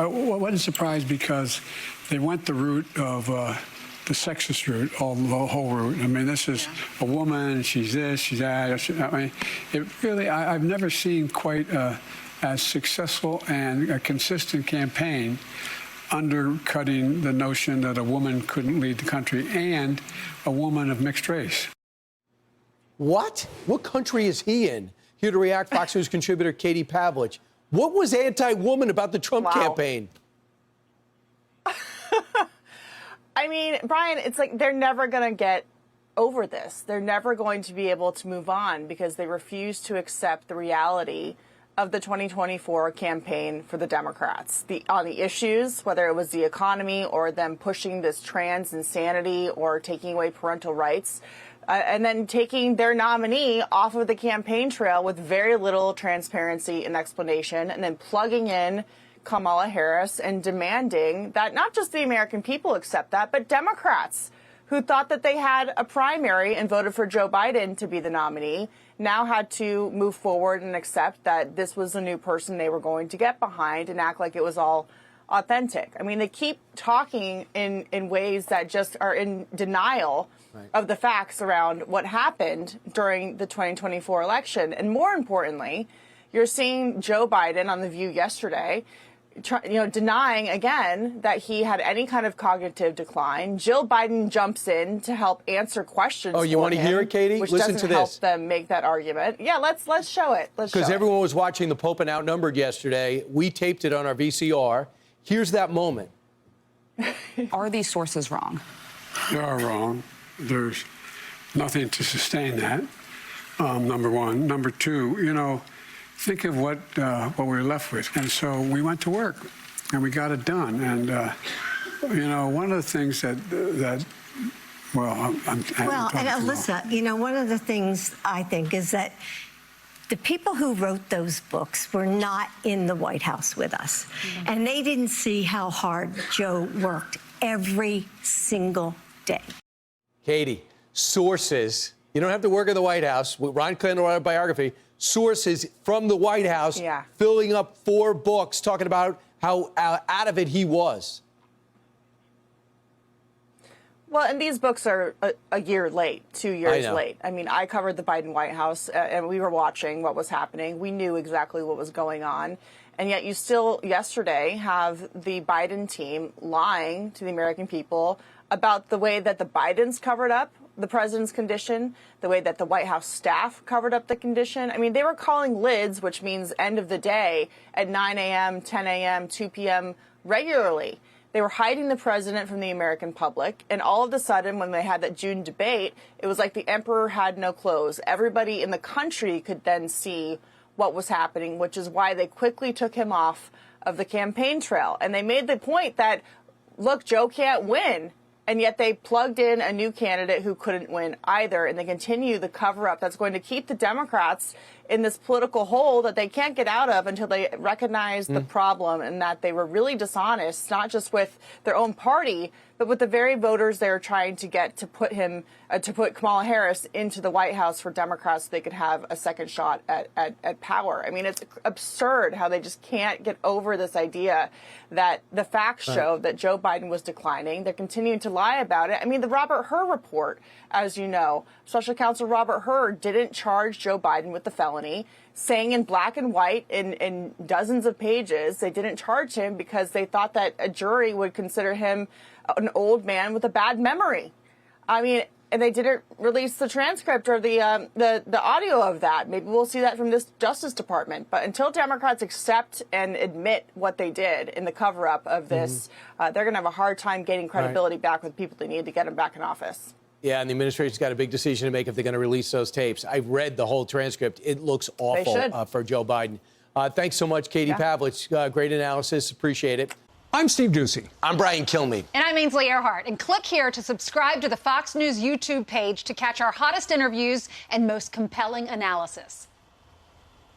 wasn't surprised because they went the route of the sexist route, the whole route. I mean, this is a woman, she's this, she's that. I mean, it really, I've never seen quite as successful and a consistent campaign undercutting the notion that a woman couldn't lead the country and a woman of mixed race. What? What country is he in? Here to react, Fox News contributor Katie Pavlich. What was anti-woman about the Trump campaign? I mean, Brian, it's like they're never going to get over this. They're never going to be able to move on because they refuse to accept the reality of the 2024 campaign for the Democrats. On the issues, whether it was the economy or them pushing this trans insanity or taking away parental rights, and then taking their nominee off of the campaign trail with very little transparency and explanation, and then plugging in Kamala Harris and demanding that not just the American people accept that, but Democrats who thought that they had a primary and voted for Joe Biden to be the nominee now had to move forward and accept that this was a new person they were going to get behind and act like it was all authentic. I mean, they keep talking in ways that just are in denial of the facts around what happened during the 2024 election. And more importantly, you're seeing Joe Biden on The View yesterday denying again that he had any kind of cognitive decline. Jill Biden jumps in to help answer questions. Oh, you want to hear it, Katie? Which Listen doesn't to help this. them make that argument. Yeah, let's show it. Because everyone was watching the Pope and outnumbered yesterday. We taped it on our VCR. Here's that moment. Are these sources wrong? They are wrong. There's nothing to sustain that, number one. Number two, think of what we were left with. And so we went to work, and we got it done. And, one of the things and Alyssa, one of the things I think is that the people who wrote those books were not in the White House with us. Mm-hmm. And they didn't see how hard Joe worked every single day. Katie, sources, you don't have to work in the White House. Ron Clinton wrote a biography. Sources from the White House filling up 4 books talking about how out of it he was. Well, and these books are a year late, 2 years late. I mean, I covered the Biden White House, and we were watching what was happening. We knew exactly what was going on. And yet you still, yesterday, have the Biden team lying to the American people about the way that the Bidens covered up the president's condition, the way that the White House staff covered up the condition. I mean, they were calling lids, which means end of the day, at 9 a.m., 10 a.m., 2 p.m. regularly. They were hiding the president from the American public. And all of a sudden, when they had that June debate, it was like the emperor had no clothes. Everybody in the country could then see what was happening, which is why they quickly took him off of the campaign trail. And they made the point that, look, Joe can't win. And yet they plugged in a new candidate who couldn't win either. And they continue the cover-up that's going to keep the Democrats in this political hole that they can't get out of until they recognize the problem and that they were really dishonest, not just with their own party, but with the very voters they're trying to get to put Kamala Harris into the White House for Democrats so they could have a second shot at power. I mean, it's absurd how they just can't get over this idea that the facts show that Joe Biden was declining. They're continuing to lie about it. I mean, the Robert Hur report, as you know, Special Counsel Robert Hur didn't charge Joe Biden with the felony, saying in black and white in dozens of pages they didn't charge him because they thought that a jury would consider him an old man with a bad memory. I mean, and they didn't release the transcript or the audio of that. Maybe we'll see that from this Justice Department. But until Democrats accept and admit what they did in the cover-up of this, they're going to have a hard time getting credibility back with people they need to get them back in office. Yeah, and the administration's got a big decision to make if they're going to release those tapes. I've read the whole transcript. It looks awful for Joe Biden. Thanks so much, Katie Pavlich. Great analysis. Appreciate it. I'm Steve Doocy. I'm Brian Kilmeade. And I'm Ainsley Earhart. And click here to subscribe to the Fox News YouTube page to catch our hottest interviews and most compelling analysis.